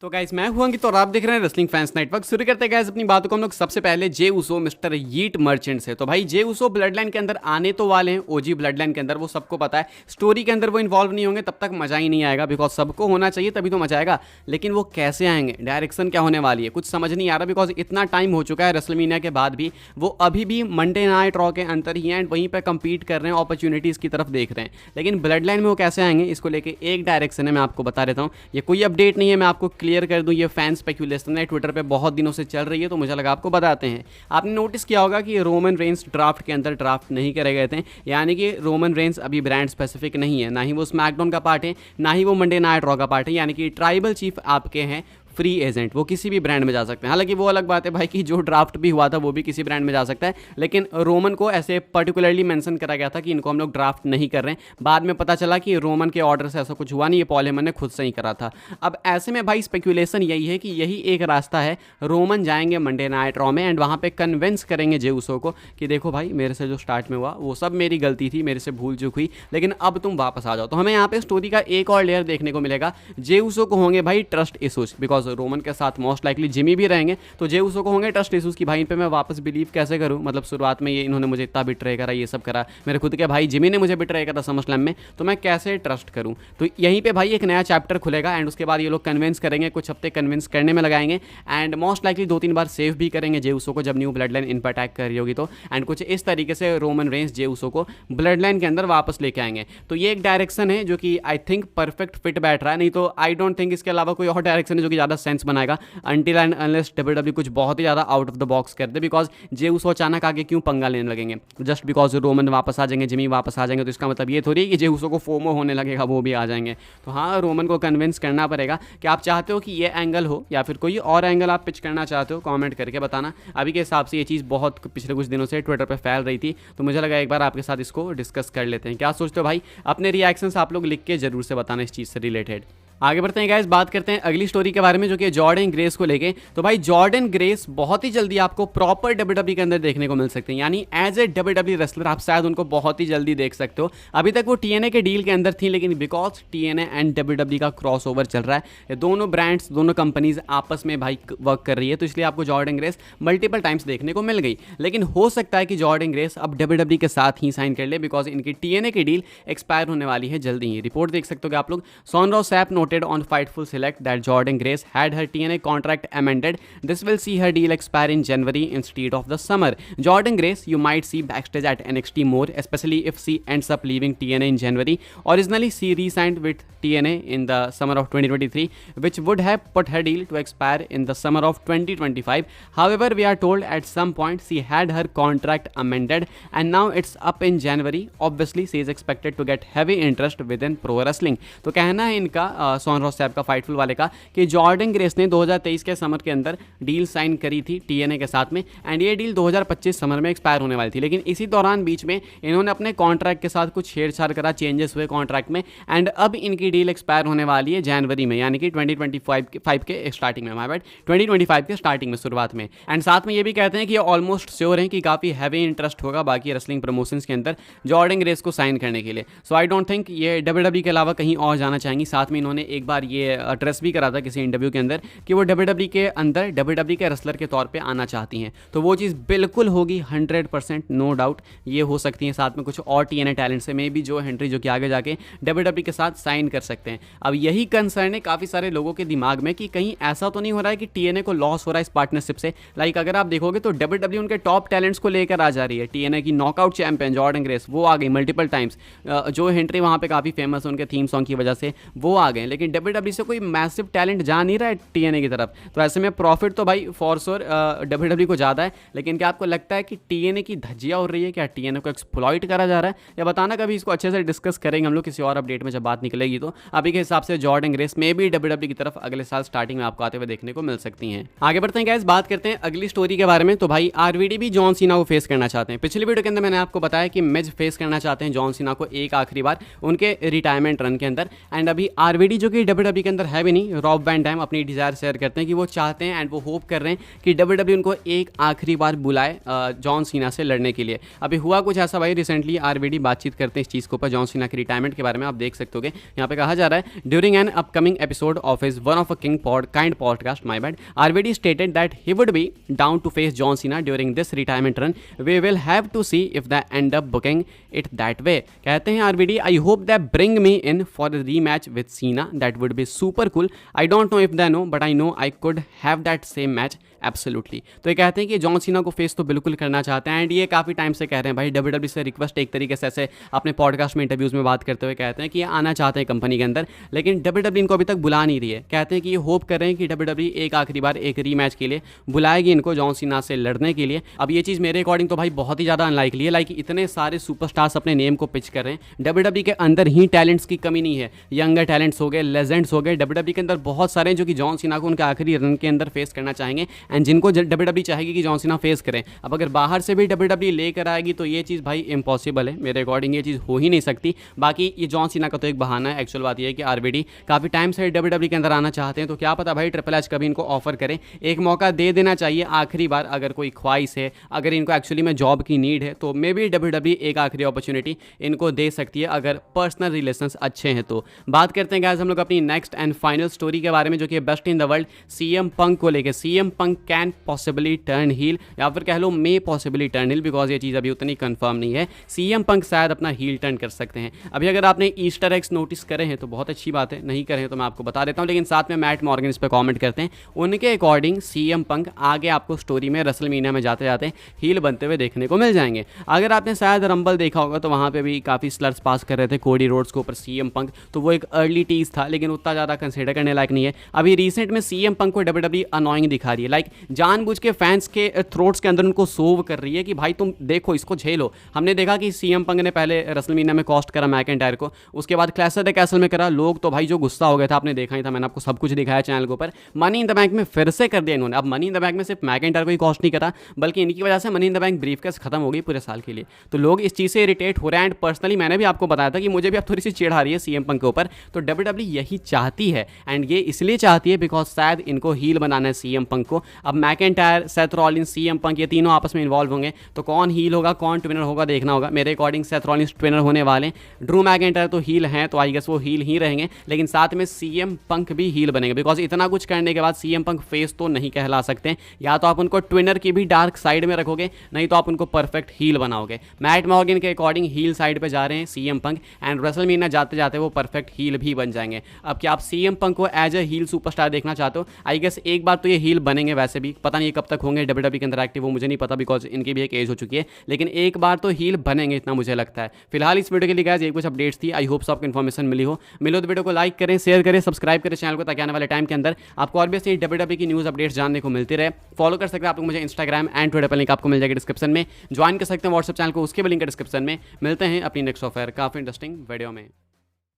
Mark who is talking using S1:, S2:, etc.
S1: तो गाइस मैं हूं अंकित और आप देख रहे हैं रेसलिंग फैंस नेटवर्क। शुरू करते हैं गाइस अपनी बातों को हम लोग सबसे पहले जे उसो मिस्टर यीट मर्चेंट से। तो भाई जे उसो ब्लड लाइन के अंदर आने तो वाले हैं, ओजी ब्लड लाइन के अंदर, वो सबको पता है। स्टोरी के अंदर वो इन्वॉल्व नहीं होंगे तब तक मजा ही नहीं आएगा, बिकॉज सबको होना चाहिए तभी तो मजा आएगा। लेकिन वो कैसे आएंगे, डायरेक्शन क्या होने वाली है, कुछ समझ नहीं आ रहा, बिकॉज इतना टाइम हो चुका है रेसलमेनिया के बाद भी वो अभी भी मंडे नाइट रॉ के अंदर ही हैं एंड वहीं पर कंपीट कर रहे हैं, अपॉर्चुनिटीज़ की तरफ देख रहे हैं। लेकिन ब्लड लाइन में वो कैसे आएंगे, इसको लेके एक डायरेक्शन है, मैं आपको बता देता हूँ। ये कोई अपडेट नहीं है, मैं आपको क्लियर कर दूँ, ये फैन स्पेकुलेशन है, ट्विटर पे बहुत दिनों से चल रही है, तो मुझे लगा आपको बताते हैं। आपने नोटिस किया होगा कि रोमन रेंस ड्राफ्ट के अंदर ड्राफ्ट नहीं करे गए थे, यानी कि रोमन रेंस अभी ब्रांड स्पेसिफिक नहीं है, ना ही वो स्मैकडाउन का पार्ट है, ना ही वो मंडे नाइट रॉ का पार्ट है, यानी कि ट्राइबल चीफ आपके हैं फ्री एजेंट, वो किसी भी ब्रांड में जा सकते हैं। हालांकि वो अलग बात है भाई कि जो ड्राफ्ट भी हुआ था वो भी किसी ब्रांड में जा सकता है, लेकिन रोमन को ऐसे पर्टिकुलरली मेंशन करा गया था कि इनको हम लोग ड्राफ्ट नहीं कर रहे हैं। बाद में पता चला कि रोमन के ऑर्डर से ऐसा कुछ हुआ नहीं, ये पॉल हेमन ने खुद से ही करा था। अब ऐसे में भाई स्पेकुलेशन यही है कि यही एक रास्ता है, रोमन जाएंगे मंडे नाइट रॉ में एंड वहाँ पे कन्विंस करेंगे जे उसो को कि देखो भाई मेरे से जो स्टार्ट में हुआ वो सब मेरी गलती थी, मेरे से भूल चूक हुई, लेकिन अब तुम वापस आ जाओ। तो हमें यहाँ पे स्टोरी का एक और लेयर देखने को मिलेगा। जे उसो को होंगे भाई ट्रस्ट इशूज, बिकॉज रोमन के साथ मोस्ट लाइकली जिमी भी रहेंगे, तो जे उसो को होंगे ट्रस्ट इशूज की भाई इन पे मैं वापस बिलीव कैसे करूं, मतलब शुरुआत में ये इन्होंने मुझे इतना बिट्रे करा, ये सब करा, मेरे खुद के भाई जिमी ने मुझे बिट्रे करा समरस्लैम में, तो मैं कैसे ट्रस्ट करूं। तो यहीं पे भाई एक नया चैप्टर खुलेगा एंड उसके बाद ये लोग कन्विंस करेंगे, कुछ हफ्ते कन्विंस करने में लगाएंगे and most likely 2-3 bar save भी करेंगे जे उसो को जब न्यू ब्लड लाइन इन पर अटैक कर रही होगी तो, एंड कुछ इस तरीके से रोमन रेंस जे उसो को ब्लड लाइन के अंदर वापस लेके आएंगे। तो ये एक डायरेक्शन है जो कि आई थिंक परफेक्ट फिट बैठ रहा है, नहीं तो आई डोंट थिंक इसके अलावा कोई और डायरेक्शन है जो कि ज़्यादा सेंस बनाएगा अनटिल एंड अनलेस डब्ल्यूडब्ल्यू कुछ बहुत ही ज़्यादा आउट ऑफ द बॉक्स कर दे। बिकॉज जे उसो अचानक आगे क्यों पंगा लेने लगेंगे, जस्ट बिकॉज रोमन वापस आ जाएंगे, जिमी वापस आ जाएंगे, तो इसका मतलब ये थोड़ी कि जे उसो को फोमो होने लगेगा, वो भी आ जाएंगे। तो हाँ, रोमन को कन्विंस करना पड़ेगा कि आप चाहते हो कि ये एंगल हो या फिर कोई और एंगल आप पिच करना चाहते हो, कमेंट करके बताना। अभी के हिसाब से ये चीज़ बहुत पिछले कुछ दिनों से ट्विटर पर फैल रही थी, तो मुझे लगा एक बार आपके साथ इसको डिस्कस कर लेते हैं। क्या सोचते हो भाई, अपने रिएक्शंस आप लोग लिख के जरूर से बताना इस चीज़ से रिलेटेड। आगे बढ़ते हैं गाइस, बात करते हैं अगली स्टोरी के बारे में जो कि जॉर्डन ग्रेस को लेके। तो भाई जॉर्डन ग्रेस बहुत ही जल्दी आपको प्रॉपर डब्ल्यूडब्ल्यू के अंदर देखने को मिल सकते हैं, यानी एज ए डब्ल्यूडब्ल्यू रेसलर आप शायद उनको बहुत ही जल्दी देख सकते हो। अभी तक वो टीएनए के डील के अंदर थी, लेकिन बिकॉज टीएनए एंड डब्ल्यूडब्ल्यू का क्रॉसओवर चल रहा है, ये दोनों ब्रांड्स दोनों कंपनीज आपस में भाई वर्क कर रही है, तो इसलिए आपको जॉर्डन ग्रेस मल्टीपल टाइम्स देखने को मिल गई। लेकिन हो सकता है कि जॉर्डन ग्रेस अब डब्ल्यूडब्ल्यू के साथ ही साइन कर ले, बिकॉज इनकी टीएनए की डील एक्सपायर होने वाली है जल्दी ही। रिपोर्ट देख सकते हो आप लोग, Sean Ross Sapp noted on Fightful select that Jordynne Grace had her TNA contract amended. This will see her deal expire in January instead of the summer. Jordynne Grace you might see backstage at NXT more, especially if she ends up leaving TNA in January. Originally she re-signed with TNA in the summer of 2023, which would have put her deal to expire in the summer of 2025. However, we are told at some point she had her contract amended and now it's up in January. Obviously she is expected to get heavy interest within pro wrestling. तो कहना है इनका सॉनरॉ SAP का Fightful वाले का कि Jordan grace ने 2023 के समर के अंदर डील साइन करी थी टीएनए के साथ में एंड ये डील 2025 समर में एक्सपायर होने वाली थी। लेकिन इसी दौरान बीच में इन्होंने अपने कॉन्ट्रैक्ट के साथ कुछ छेड़छाड़ करा, चेंजेस हुए कॉन्ट्रैक्ट में एंड अब इनकी डील एक्सपायर होने वाली है जनवरी में, यानी कि 2025 के स्टार्टिंग में, 2025 के स्टार्टिंग में, शुरुआत में। एंड साथ में ये भी कहते हैं कि ऑलमोस्ट श्योर हैं कि काफ़ी हैवी इंटरेस्ट होगा बाकी रेसलिंग प्रमोशंस के अंदर जॉर्डन ग्रेस को साइन करने के लिए। सो आई डोंट थिंक ये डब्ल्यूडब्ल्यू के अलावा कहीं और जाना चाहेंगी। साथ में इन्होंने एक बार ये एड्रेस भी करा था किसी इंटरव्यू के अंदर कि वो डब्ल्यूडब्ल्यू के अंदर डब्ल्यूडब्ल्यू के रेसलर के तौर पे आना चाहती हैं, तो वो चीज़ बिल्कुल होगी 100%, नो डाउट ये हो सकती है। साथ में कुछ और टीएनए टैलेंट से मे भी जो हेनरी जो कि आगे जाके डब्ल्यूडब्ल्यू के साथ साइन कर सकते हैं। अब यही कंसर्न है काफ़ी सारे लोगों के दिमाग में कि कहीं ऐसा तो नहीं हो रहा है कि टीएनए को लॉस हो रहा है इस पार्टनरशिप से। लाइक अगर आप देखोगे तो डब्ल्यूडब्ल्यू उनके टॉप टैलेंट्स को लेकर आ जा रही है। टीएनए की नॉकआउट चैंपियन जॉर्डन ग्रेस वो आ गई मल्टीपल टाइम्स, जो हेनरी वहाँ पे काफ़ी फेमस है उनके थीम सॉन्ग की वजह से, वो आ गए। लेकिन डब्ल्यूडब्ल्यू से कोई मैसिव टैलेंट जा नहीं रहा है टीएनए की तरफ, तो ऐसे में प्रॉफिट तो भाई फॉर श्योर डब्ल्यूडब्ल्यू को ज़्यादा है। लेकिन क्या आपको लगता है कि टीएनए की धज्जियाँ उड़ रही है, क्या टीएनए को एक्सप्लॉइट करा जा रहा है, या बताना, कभी इसको अच्छे से डिस्कस करेंगे हम लोग किसी और अपडेट में जब बात निकलेगी। तो अभी के हिसाब से जॉर्डन ग्रेस में भी डब्ल्यूडब्ल्यू की तरफ अगले साल स्टार्टिंग में आपको आते हुए देखने को मिल सकती हैं। आगे बढ़ते हैं गाइस, बात करते हैं अगली स्टोरी के बारे में। तो भाई आरवीडी भी जॉन सीना को फेस करना चाहते हैं। पिछली वीडियो के अंदर मैंने आपको बताया कि मिज फेस करना चाहते हैं जॉन सीना को एक आखिरी बार उनके रिटायरमेंट रन के अंदर, एंड अभी आरवीडी जो कि WWE के अंदर है भी नहीं, रॉब वैन डैम अपनी डिज़ायर शेयर करते हैं कि वो चाहते हैं एंड वो होप कर रहे हैं कि WWE उनको एक आखिरी बार बुलाए जॉन सीना से लड़ने के लिए। अभी हुआ कुछ ऐसा भाई, रिसेंटली RVD बातचीत करते हैं इस चीज़ के ऊपर, जॉन सीना की रिटायरमेंट के बारे में आप देख सकते होगे। यहाँ पे कहा जा रहा है during an upcoming episode of his one of a king kind podcast, my bad, RVD stated that he would be down to face John Cena during this retirement run. We will have to see if the end up booking it that way. कहते हैं RVD, I hope that bring me in for a rematch with Cena, that would be super cool. I don't know if they know but I know I could have that same match absolutely. तो ये कहते हैं कि John Cena को face तो बिल्कुल करना चाहते हैं एंड ये काफ़ी टाइम से कह रहे हैं भाई, WWE से रिक्वेस्ट एक तरीके से ऐसे अपने पॉडकास्ट में इंटरव्यूज़ में बात करते हुए कहते हैं कि ये आना चाहते हैं कंपनी के अंदर, लेकिन WWE इनको अभी तक बुला नहीं रही है। कहते हैं कि ये होप कर रहे हैं कि WWE एक आखिरी बार एक रीमैच के लिए बुलाएगी इनको जॉन सीना से लड़ने के लिए। अब ये चीज़ मेरे अकॉर्डिंग तो भाई बहुत ही ज़्यादा अनलाइकली है। लाइक इतने सारे सुपरस्टार्स अपने नेम को पिच कर रहे हैं, WWE के अंदर ही टैलेंट्स की कमी नहीं है, यंगर टैलेंट्स हो गए, लेजेंड्स हो गए, WWE के अंदर बहुत सारे हैं जो कि जॉन सीना को उनके आखिरी रन के अंदर फेस करना चाहेंगे एंड जिनको WWE चाहेगी कि जॉन सीना फेस करें। अब अगर बाहर से भी WWE लेकर आएगी तो ये चीज़ भाई इम्पॉसिबल है, मेरे अकॉर्डिंग ये चीज़ हो ही नहीं सकती। बाकी ये जॉन सीना का तो एक बहाना है, एक्चुअल बात ये है कि RVD काफ़ी टाइम से WWE के अंदर आना चाहते हैं, तो क्या पता भाई ट्रिपल एच कभी इनको ऑफर करें, एक मौका दे देना चाहिए आखिरी बार। अगर कोई ख्वाहिश है, अगर इनको एक्चुअली में जॉब की नीड है तो मे बी WWE एक आखिरी अपॉर्चुनिटी इनको दे सकती है, अगर पर्सनल रिलेशंस अच्छे हैं तो। बात करते हैं गाइस हम लोग अपनी नेक्स्ट एंड फाइनल स्टोरी के बारे में, जो कि best in the world CM punk को लेकर। CM punk can possibly turn heel, या फिर कह लो may possibly turn heel, because ये चीज़ अभी उतनी कंफर्म नहीं है। CM पंक शायद अपना हील टर्न कर सकते हैं। अभी अगर आपने ईस्टर एग्स नोटिस करे हैं तो बहुत अच्छी बात है, नहीं करे हैं तो मैं आपको बता देता हूँ, लेकिन साथ में मैट मॉर्गन इस पर कॉमेंट करते हैं। उनके अकॉर्डिंग CM पंक आगे आपको स्टोरी में रसलमीनिया में जाते जाते हील बनते हुए देखने को मिल जाएंगे। अगर आपने शायद रंबल देखा होगा तो वहाँ पर भी काफ़ी स्लर्स पास कर रहे थे कोडी रोड्स के ऊपर CM पंक, तो वो एक अर्ली टीज था लेकिन उतना ज़्यादा कंसिडर करने लायक नहीं है। अभी रिसेंट में CM पंक को WWE अनोइंग दिखा रही है, लाइक जानबूझ के फैंस के थ्रोट्स के अंदर उनको सोव कर रही है कि भाई तुम देखो इसको झेलो। हमने देखा कि CM पंक ने पहले रसलमीनिया में कॉस्ट करा मैकिंटायर को, उसके बाद क्लैश ऑफ द कैसल में करा, लोग तो भाई जो गुस्सा हो गया था, आपने देखा ही था, मैंने आपको सब कुछ दिखाया चैनल के ऊपर। मनी इन द बैंक में फिर से कर दिया इन्होंने। अब मनी इन द बैंक में सिर्फ मैकिंटायर को ही कॉस्ट नहीं करा, बल्कि इनकी वजह से money in the bank briefcase खत्म हो गई पूरे साल के लिए। तो लोग इस चीज़ से इरिटेट हो रहे हैं एंड पर्सनली मैंने भी आपको बताया था कि मुझे भी अब थोड़ी सी चिढ़ आ रही है CM पंक के ऊपर। तो WWE यही चाहती है एंड ये इसलिए चाहती है बिकॉज शायद इनको हील बनाना है CM पंक को। अब मैकिंटायर, सेथ रॉलिंस, CM पंक ये तीनों आपस में इन्वॉल्व होंगे, तो कौन हील होगा कौन ट्विनर होगा देखना होगा। मेरे अकॉर्डिंग सेथ रॉलिंस ट्विनर होने वाले हैं, ड्रू मैकिंटायर तो हील हैं तो आई गेस वो हील ही रहेंगे, लेकिन साथ में CM पंक भी हील बनेंगे बिकॉज इतना कुछ करने के बाद CM पंक फेस तो नहीं कहला सकते। या तो आप उनको ट्विनर की भी डार्क साइड में रखोगे, नहीं तो आप उनको परफेक्ट हील बनाओगे। मैट मॉर्गन के अकॉर्डिंग हील साइड पर जा रहे हैं CM पंक एंड रेसलमेनिया जाते जाते वो परफेक्ट हील भी बन जाएंगे। अब क्या आप CM पंक को एज ए हील सुपरस्टार देखना चाहते हो? आई गेस एक बार तो ये हील बनेंगे, वैसे भी पता नहीं कब तक होंगे WWE के अंदर एक्टिव, वो मुझे नहीं पता बिकॉज इनकी भी एक एज हो चुकी है, लेकिन एक बार तो हील बनेंगे इतना मुझे लगता है। फिलहाल इस वीडियो के लिए गाइस ये कुछ अपडेट्स थी, आई होप आपको इन्फॉर्मेशन मिली हो। मिलो तो वीडियो को लाइक करें, शेयर करें, सब्सक्राइब करें चैनल को, ताकि आने वाले टाइम के अंदर आपको और भी ऐसी WWE की न्यूज़ अपडेट्स जानने को मिलती रहे। फॉलो कर सकते हैं आप लोग मुझे इंस्टाग्राम एंड ट्विटर पर, लिंक आपको मिल जाएगी डिस्क्रिप्शन में। ज्वाइन कर सकते हैं व्हाट्सएप चैनल को, उसके भी लिंक डिस्क्रिप्शन में। मिलते हैं अपनी नेक्स्ट ऑफर काफ़ी इंटरेस्टिंग वीडियो में।